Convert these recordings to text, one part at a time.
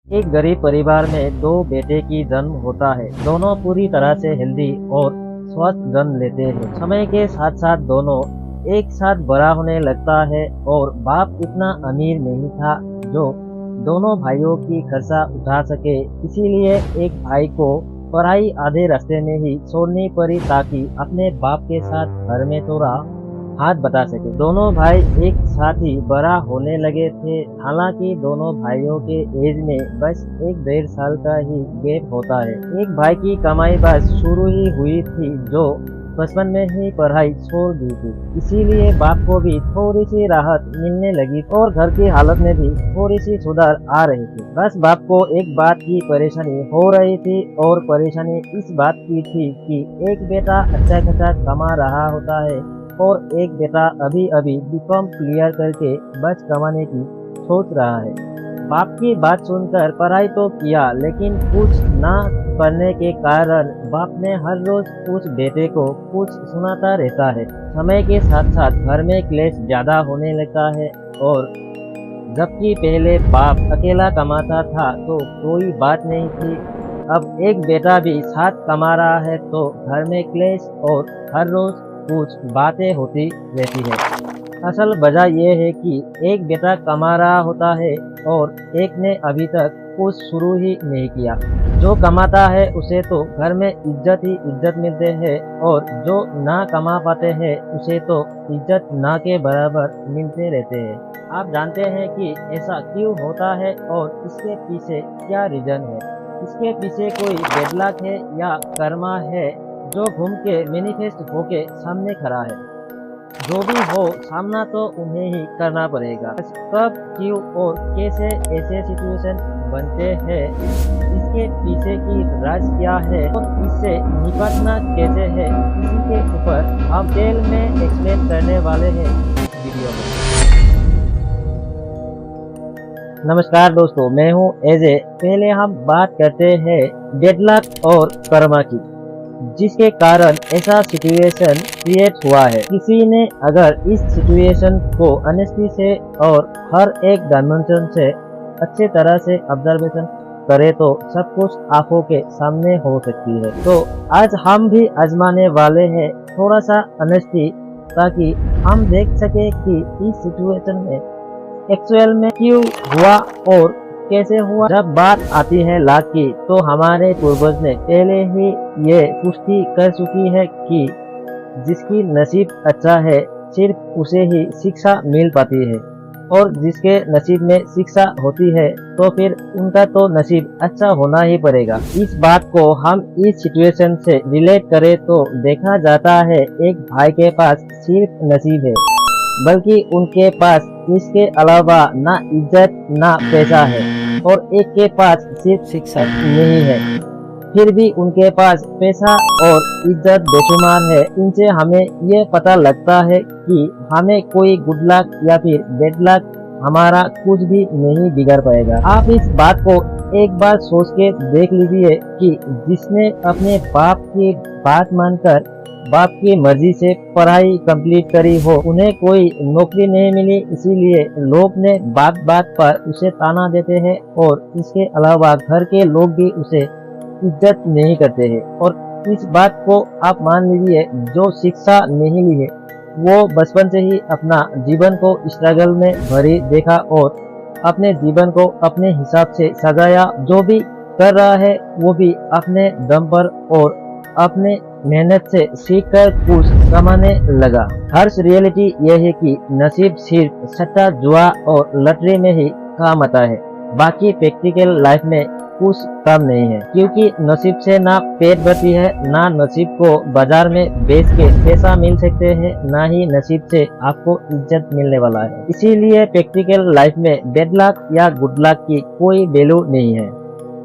एक गरीब परिवार में दो बेटे की जन्म होता है। दोनों पूरी तरह से हेल्दी और स्वस्थ जन्म लेते हैं। समय के साथ साथ दोनों एक साथ बड़ा होने लगता है और बाप इतना अमीर नहीं था जो दोनों भाइयों की खर्चा उठा सके। इसीलिए एक भाई को पढ़ाई आधे रास्ते में ही छोड़नी पड़ी ताकि अपने बाप के साथ घर में थोड़ा हाथ बटा सके। दोनों भाई एक साथ ही बड़ा होने लगे थे। हालांकि दोनों भाइयों के एज में बस 1-1.5 साल का ही गैप होता है। एक भाई की कमाई बस शुरू ही हुई थी जो बचपन में ही पढ़ाई छोड़ दी थी। इसीलिए बाप को भी थोड़ी सी राहत मिलने लगी और घर की हालत में भी थोड़ी सी सुधार आ रही थी। बस बाप को एक बात की परेशानी हो रही थी और परेशानी इस बात की थी कि एक बेटा अच्छा खासा कमा रहा होता है और एक बेटा अभी अभी बीकॉम क्लियर करके बस कमाने की सोच रहा है। बाप की बात सुनकर पढ़ाई तो किया लेकिन कुछ ना करने के कारण बाप ने हर रोज उस बेटे को कुछ सुनाता रहता है। समय के साथ साथ घर में क्लेश ज्यादा होने लगता है और जबकि पहले बाप अकेला कमाता था तो कोई बात नहीं थी। अब एक बेटा भी साथ कमा रहा है तो घर में क्लेश और हर रोज कुछ बातें होती रहती है। असल वजह यह है कि एक बेटा कमा रहा होता है और एक ने अभी तक कुछ शुरू ही नहीं किया। जो कमाता है उसे तो घर में इज्जत ही इज्जत मिलते हैं और जो ना कमा पाते हैं उसे तो इज्जत ना के बराबर मिलते रहते हैं। आप जानते हैं कि ऐसा क्यों होता है और इसके पीछे क्या रीजन है? इसके पीछे कोई बेडलक है या कर्मा है जो घूम के मैनिफेस्ट होके सामने खड़ा है? जो भी हो, सामना तो उन्हें ही करना पड़ेगा। कब, क्यों और कैसे ऐसे सिचुएशन बनते हैं, इसके पीछे की राज क्या है और इससे निपटना कैसे है, इसी के ऊपर हम डिटेल में एक्सप्लेन करने वाले हैं इस वीडियो में। नमस्कार दोस्तों, मैं हूं एजे। पहले हम बात करते हैं डेडलॉक और कर्मा की, जिसके कारण ऐसा सिचुएशन क्रिएट हुआ है। किसी ने अगर इस सिचुएशन को ऑनेस्टी से और हर एक डायमेंशन से अच्छे तरह से ऑब्जर्वेशन करे तो सब कुछ आंखों के सामने हो सकती है। तो आज हम भी आजमाने वाले हैं थोड़ा सा ऑनेस्टी, ताकि हम देख सके कि इस सिचुएशन में एक्चुअल में क्यों हुआ और कैसे हुआ। जब बात आती है लाख की तो हमारे पूर्वज ने पहले ही ये पुष्टि कर चुकी है कि जिसकी नसीब अच्छा है सिर्फ उसे ही शिक्षा मिल पाती है और जिसके नसीब में शिक्षा होती है तो फिर उनका तो नसीब अच्छा होना ही पड़ेगा। इस बात को हम इस सिचुएशन से रिलेट करें तो देखा जाता है एक भाई के पास सिर्फ नसीब है, बल्कि उनके पास इसके अलावा ना इज्जत ना पैसा है और एक के पास सिर्फ शिक्षा नहीं है, फिर भी उनके पास पैसा और इज्जत बेशुमार है। इनसे हमें ये पता लगता है कि हमें कोई गुड लक या फिर बैड लक हमारा कुछ भी नहीं बिगाड़ पाएगा। आप इस बात को एक बार सोच के देख लीजिए कि जिसने अपने बाप की बात मानकर बाप की मर्जी से पढ़ाई कंप्लीट करी हो, उन्हें कोई नौकरी नहीं मिली, इसीलिए लोग ने बात बात पर उसे ताना देते हैं और इसके अलावा घर के लोग भी उसे इज्जत नहीं करते हैं। और इस बात को आप मान लीजिए, जो शिक्षा नहीं ली है वो बचपन से ही अपना जीवन को स्ट्रगल में भरी देखा और अपने जीवन को अपने हिसाब से सजाया। जो भी कर रहा है वो भी अपने दम पर और अपने मेहनत से सीखकर कुछ कमाने लगा। हर्ष रियलिटी यह है कि नसीब सिर्फ सट्टा जुआ और लॉटरी में ही काम आता है, बाकी प्रैक्टिकल लाइफ में कुछ काम नहीं है, क्योंकि नसीब से ना पेट भरती है, ना नसीब को बाजार में बेच के पैसा मिल सकते हैं, ना ही नसीब से आपको इज्जत मिलने वाला है। इसीलिए प्रैक्टिकल लाइफ में बैड लक या गुड लक की कोई वैल्यू नहीं है।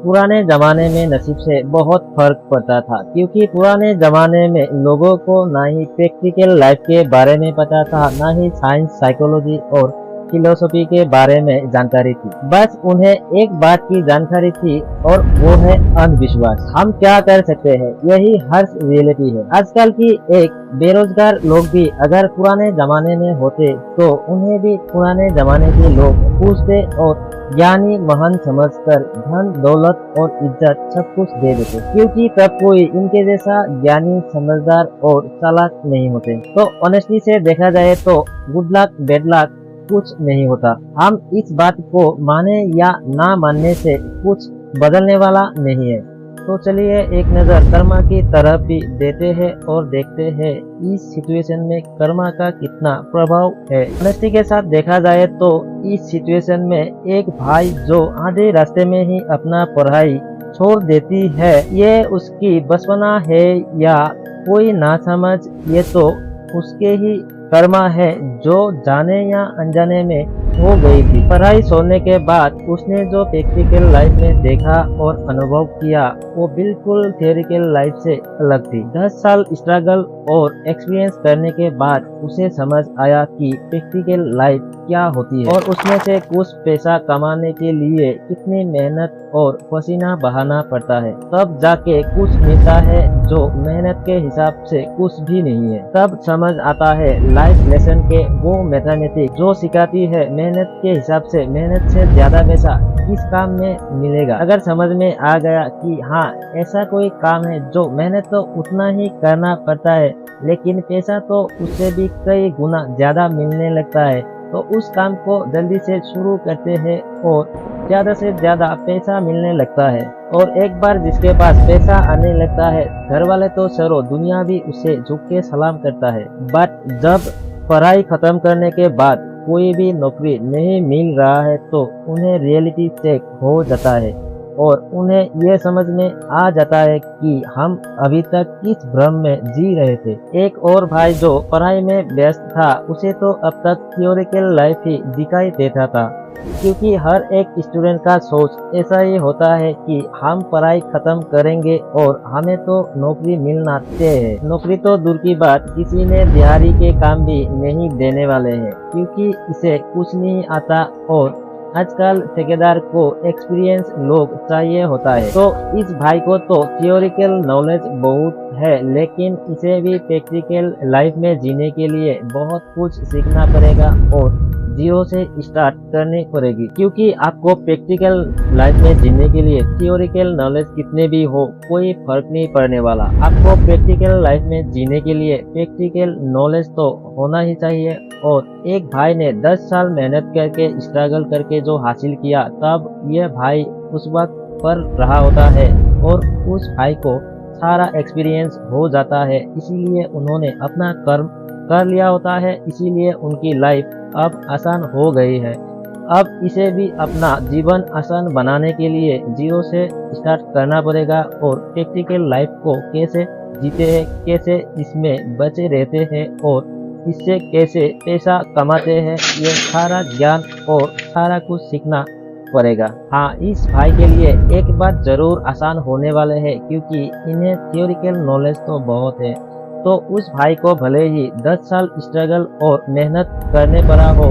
पुराने जमाने में नसीब से बहुत फर्क पड़ता था, क्योंकि पुराने जमाने में लोगों को ना ही प्रैक्टिकल लाइफ के बारे में पता था, ना ही साइंस, साइकोलॉजी और फिलोसफी के बारे में जानकारी थी। बस उन्हें एक बात की जानकारी थी और वो है अंधविश्वास। हम क्या कर सकते हैं, यही हर्ष रियलिटी है। आजकल की एक बेरोजगार लोग भी अगर पुराने जमाने में होते तो उन्हें भी पुराने जमाने के लोग पूछते और ज्ञानी महान समझकर धन दौलत और इज्जत सब कुछ दे देते, क्योंकि तब कोई इनके जैसा ज्ञानी समझदार और चालाक नहीं होते। तो ऑनेस्टली से देखा जाए तो गुड लक बैड लक कुछ नहीं होता। हम इस बात को माने या ना मानने से कुछ बदलने वाला नहीं है। तो चलिए एक नज़र कर्मा की तरफ भी देते हैं और देखते हैं इस सिचुएशन में कर्मा का कितना प्रभाव है। ऑनेस्टी के साथ देखा जाए तो इस सिचुएशन में एक भाई जो आधे रास्ते में ही अपना पढ़ाई छोड़ देती है, ये उसकी बचपना है या कोई नासमझ, ये तो उसके ही कर्मा है जो जाने या अनजाने में हो गई थी। पढ़ाई छोड़ने के बाद उसने जो प्रैक्टिकल लाइफ में देखा और अनुभव किया वो बिल्कुल थियोरिकल लाइफ से अलग थी। 10 साल स्ट्रगल और एक्सपीरियंस करने के बाद उसे समझ आया कि प्रैक्टिकल लाइफ क्या होती है और उसमें से कुछ पैसा कमाने के लिए कितनी मेहनत और पसीना बहाना पड़ता है। तब जाके कुछ मिलता है जो मेहनत के हिसाब से कुछ भी नहीं है। तब समझ आता है लाइफ लेसन के वो मैथमेटिक्स जो सिखाती है मेहनत के हिसाब से मेहनत से ज्यादा पैसा किस काम में मिलेगा। अगर समझ में आ गया कि हाँ ऐसा कोई काम है जो मेहनत तो उतना ही करना पड़ता है लेकिन पैसा तो उससे भी कई गुना ज्यादा मिलने लगता है, तो उस काम को जल्दी से शुरू करते हैं और ज्यादा से ज्यादा पैसा मिलने लगता है। और एक बार जिसके पास पैसा आने लगता है, घर वाले तो सरो दुनिया भी उसे झुक के सलाम करता है। बट जब पढ़ाई खत्म करने के बाद कोई भी नौकरी नहीं मिल रहा है तो उन्हें रियलिटी चेक हो जाता है और उन्हें ये समझ में आ जाता है कि हम अभी तक किस भ्रम में जी रहे थे। एक और भाई जो पढ़ाई में व्यस्त था, उसे तो अब तक थियोरिकल लाइफ ही दिखाई देता था, क्योंकि हर एक स्टूडेंट का सोच ऐसा ही होता है कि हम पढ़ाई खत्म करेंगे और हमें तो नौकरी मिलना चाहिए। नौकरी तो दूर की बात, किसी ने दिहाड़ी के काम भी नहीं देने वाले हैं क्योंकि इसे कुछ नहीं आता और आजकल ठेकेदार को एक्सपीरियंस लोग चाहिए होता है। तो इस भाई को तो थियोरिकल नॉलेज बहुत है लेकिन इसे भी प्रैक्टिकल लाइफ में जीने के लिए बहुत कुछ सीखना पड़ेगा और जीरो से स्टार्ट करनी पड़ेगी, क्योंकि आपको प्रैक्टिकल लाइफ में जीने के लिए थियोरिकल नॉलेज कितने भी हो कोई फर्क नहीं पड़ने वाला। आपको प्रैक्टिकल लाइफ में जीने के लिए प्रैक्टिकल नॉलेज तो होना ही चाहिए। और एक भाई ने 10 साल मेहनत करके स्ट्रगल करके जो हासिल किया, तब यह भाई उस वक्त पर रहा होता है और उस भाई को सारा एक्सपीरियंस हो जाता है, इसीलिए उन्होंने अपना कर्म कर लिया होता है, इसीलिए उनकी लाइफ अब आसान हो गई है। अब इसे भी अपना जीवन आसान बनाने के लिए जीरो से स्टार्ट करना पड़ेगा और प्रैक्टिकल लाइफ को कैसे जीते हैं, कैसे इसमें बचे रहते हैं और इससे कैसे पैसा कमाते हैं, ये सारा ज्ञान और सारा कुछ सीखना पड़ेगा। हाँ, इस भाई के लिए एक बात जरूर आसान होने वाले है क्योंकि इन्हें थियोरिकल नॉलेज तो बहुत है। तो उस भाई को भले ही 10 साल स्ट्रगल और मेहनत करने पड़ा हो,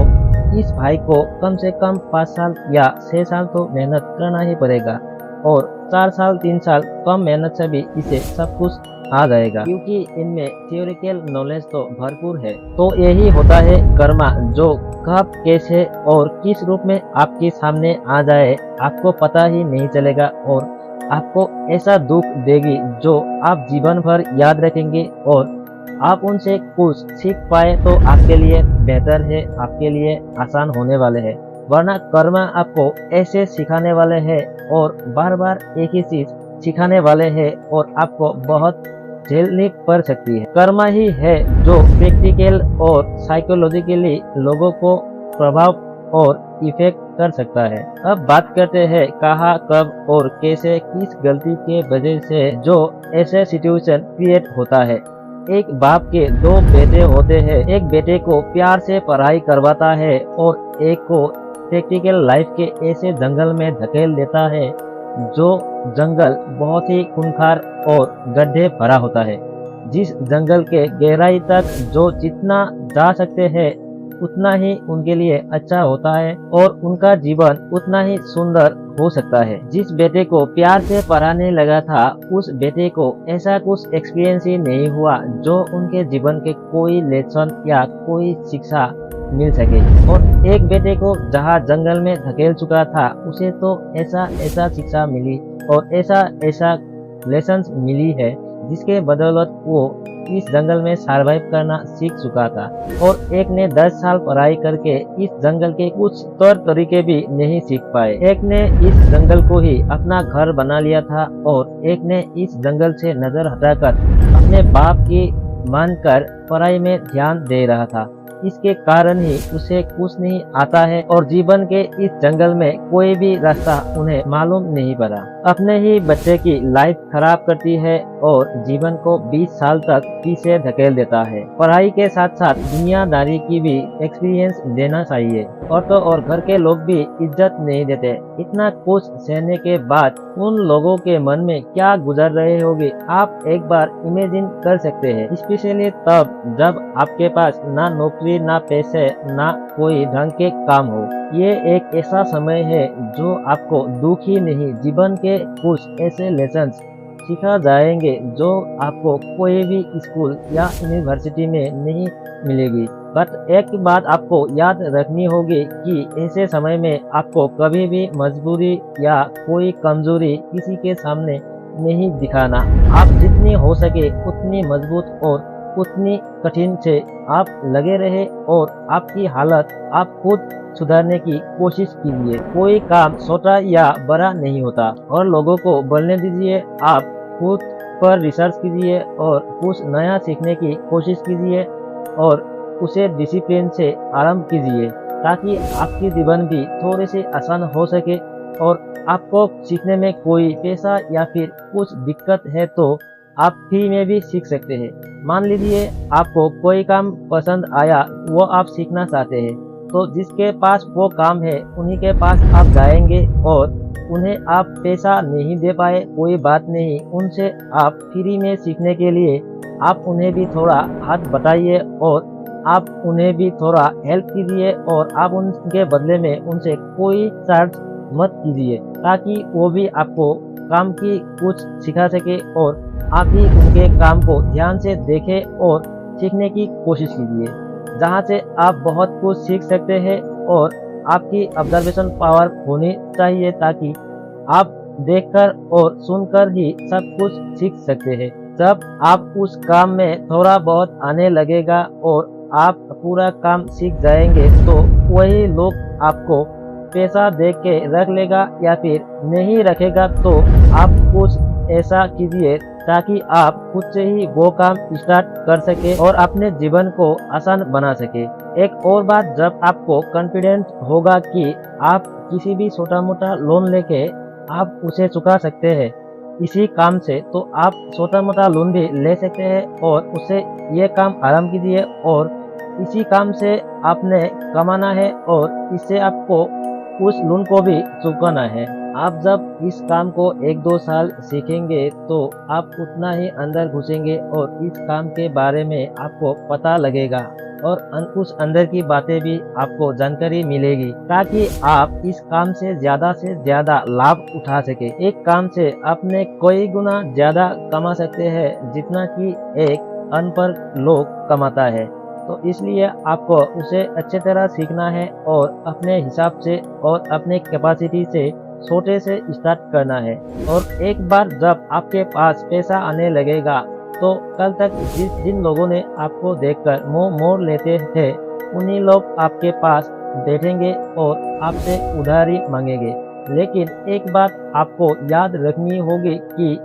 इस भाई को कम से कम 5 साल या 6 साल तो मेहनत करना ही पड़ेगा और 4 साल 3 साल कम मेहनत से भी इसे सब कुछ आ जाएगा, क्योंकि इनमें थियोरिकल नॉलेज तो भरपूर है। तो यही होता है कर्मा, जो कब कैसे और किस रूप में आपके सामने आ जाए आपको पता ही नहीं चलेगा और आपको ऐसा दुख देगी जो आप जीवन भर याद रखेंगे और आप उनसे कुछ सीख पाए तो आपके लिए बेहतर है, आपके लिए आसान होने वाले हैं। वरना कर्मा आपको ऐसे सिखाने वाले हैं और बार बार एक ही चीज सिखाने वाले हैं और आपको बहुत झेलनी पड़ सकती है। कर्मा ही है जो प्रैक्टिकल और साइकोलॉजिकली लोगों को प्रभाव और इफेक्ट कर सकता है। अब बात करते हैं कहाँ, कब और कैसे किस गलती के वजह से जो ऐसे सिचुएशन क्रिएट होता है। एक बाप के 2 बेटे होते हैं, एक बेटे को प्यार से पढ़ाई करवाता है और एक को प्रैक्टिकल लाइफ के ऐसे जंगल में धकेल देता है जो जंगल बहुत ही खूंखार और गड्ढे भरा होता है। जिस जंगल के गहराई तक जो जितना जा सकते हैं उतना ही उनके लिए अच्छा होता है और उनका जीवन उतना ही सुंदर हो सकता है। जिस बेटे को प्यार से पढ़ाने लगा था, उस बेटे को ऐसा कुछ एक्सपीरियंस ही नहीं हुआ जो उनके जीवन के कोई लेसन या कोई शिक्षा मिल सके। और एक बेटे को जहाँ जंगल में धकेल चुका था, उसे तो ऐसा ऐसा शिक्षा मिली और ऐसा ऐसा लेसन्स मिली है जिसके बदौलत वो इस जंगल में सरवाइव करना सीख चुका था। और एक ने 10 साल पढ़ाई करके इस जंगल के कुछ तौर तरीके भी नहीं सीख पाए। एक ने इस जंगल को ही अपना घर बना लिया था और एक ने इस जंगल से नजर हटाकर अपने बाप की मानकर पढ़ाई में ध्यान दे रहा था। इसके कारण ही उसे कुछ नहीं आता है और जीवन के इस जंगल में कोई भी रास्ता उन्हें मालूम नहीं पड़ा। अपने ही बच्चे की लाइफ खराब करती है और जीवन को 20 साल तक पीछे धकेल देता है। पढ़ाई के साथ साथ दुनियादारी की भी एक्सपीरियंस देना चाहिए। और तो और घर के लोग भी इज्जत नहीं देते। इतना कुछ सहने के बाद उन लोगों के मन में क्या गुजर रहे होंगे, आप एक बार इमेजिन कर सकते हैं। स्पेशली तब जब आपके पास ना नौकरी, ना पैसे, ना कोई ढंग के काम हो। ये एक ऐसा समय है जो आपको दुख ही नहीं, जीवन के कुछ ऐसे लेसन्स सिखा जाएंगे जो आपको कोई भी स्कूल या यूनिवर्सिटी में नहीं मिलेगी। बट एक बात आपको याद रखनी होगी कि ऐसे समय में आपको कभी भी मजबूरी या कोई कमजोरी किसी के सामने नहीं दिखाना। आप जितनी हो सके उतनी मजबूत और उतनी कठिन से आप लगे रहे और आपकी हालत आप खुद सुधारने की कोशिश कीजिए। कोई काम छोटा या बड़ा नहीं होता और लोगों को बोलने दीजिए। आप खुद पर रिसर्च कीजिए और कुछ नया सीखने की कोशिश कीजिए और उसे डिसिप्लिन से आरंभ कीजिए ताकि आपकी जीवन भी थोड़े से आसान हो सके। और आपको सीखने में कोई पैसा या फिर कुछ दिक्कत है तो आप फ्री में भी सीख सकते हैं। मान लीजिए आपको कोई काम पसंद आया, वो आप सीखना चाहते हैं, तो जिसके पास वो काम है उन्हीं के पास आप जाएंगे और उन्हें आप पैसा नहीं दे पाए, कोई बात नहीं, उनसे आप फ्री में सीखने के लिए आप उन्हें भी थोड़ा हाथ बटाइए और आप उन्हें भी थोड़ा हेल्प कीजिए और आप उनके बदले में उनसे कोई चार्ज मत कीजिए ताकि वो भी आपको काम की कुछ सिखा सके और आप भी उनके काम को ध्यान से देखें और सीखने की कोशिश कीजिए, जहाँ से आप बहुत कुछ सीख सकते हैं। और आपकी ऑब्जर्वेशन पावर होनी चाहिए ताकि आप देखकर और सुनकर ही सब कुछ सीख सकते हैं। जब आप उस काम में थोड़ा बहुत आने लगेगा और आप पूरा काम सीख जाएंगे तो वही लोग आपको पैसा दे के रख लेगा या फिर नहीं रखेगा। तो आप कुछ ऐसा कीजिए ताकि आप खुद से ही वो काम स्टार्ट कर सके और अपने जीवन को आसान बना सके। एक और बात, जब आपको कॉन्फिडेंस होगा कि आप किसी भी छोटा मोटा लोन लेके आप उसे चुका सकते हैं इसी काम से, तो आप छोटा मोटा लोन भी ले सकते हैं और उससे ये काम आराम कीजिए और इसी काम से आपने कमाना है और इससे आपको उस लोन को भी चुकाना है। आप जब इस काम को 1-2 साल सीखेंगे तो आप उतना ही अंदर घुसेंगे और इस काम के बारे में आपको पता लगेगा और उस अंदर की बातें भी आपको जानकारी मिलेगी ताकि आप इस काम से ज्यादा लाभ उठा सके। एक काम से अपने कई गुना ज्यादा कमा सकते हैं जितना कि एक अनपढ़ लोग कमाता है। तो इसलिए आपको उसे अच्छे तरह सीखना है और अपने हिसाब से और अपने कैपेसिटी से छोटे से स्टार्ट करना है। और एक बार जब आपके पास पैसा आने लगेगा तो कल तक जिन लोगों ने आपको देखकर मुंह मोड़ लेते थे उन्हीं लोग आपके पास बैठेंगे और आपसे उधारी मांगेंगे। लेकिन एक बात आपको याद रखनी होगी कि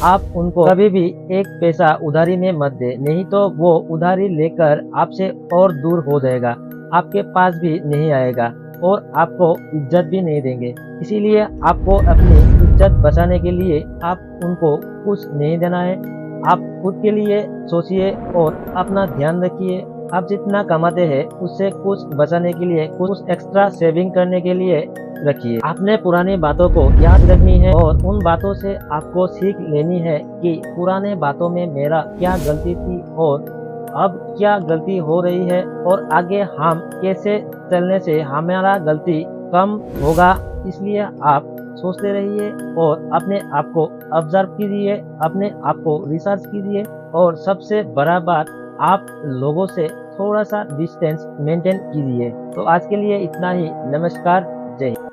आप उनको कभी भी एक पैसा उधारी में मत दे, नहीं तो वो उधारी लेकर आपसे और दूर हो जाएगा, आपके पास भी नहीं आएगा और आपको इज्जत भी नहीं देंगे। इसीलिए आपको अपनी इज्जत बचाने के लिए आप उनको कुछ नहीं देना है। आप खुद के लिए सोचिए और अपना ध्यान रखिए। आप जितना कमाते हैं उससे कुछ बचाने के लिए, कुछ एक्स्ट्रा सेविंग करने के लिए रखिए। आपने पुरानी बातों को याद रखनी है और उन बातों से आपको सीख लेनी है कि पुराने बातों में मेरा क्या गलती थी और अब क्या गलती हो रही है और आगे हम कैसे चलने से हमारा गलती कम होगा। इसलिए आप सोचते रहिए और अपने आप को ऑब्जर्व कीजिए, अपने आप को रिसर्च कीजिए और सबसे बड़ा बात, आप लोगों से थोड़ा सा डिस्टेंस मेंटेन कीजिए। तो आज के लिए इतना ही। नमस्कार, जय हिंद।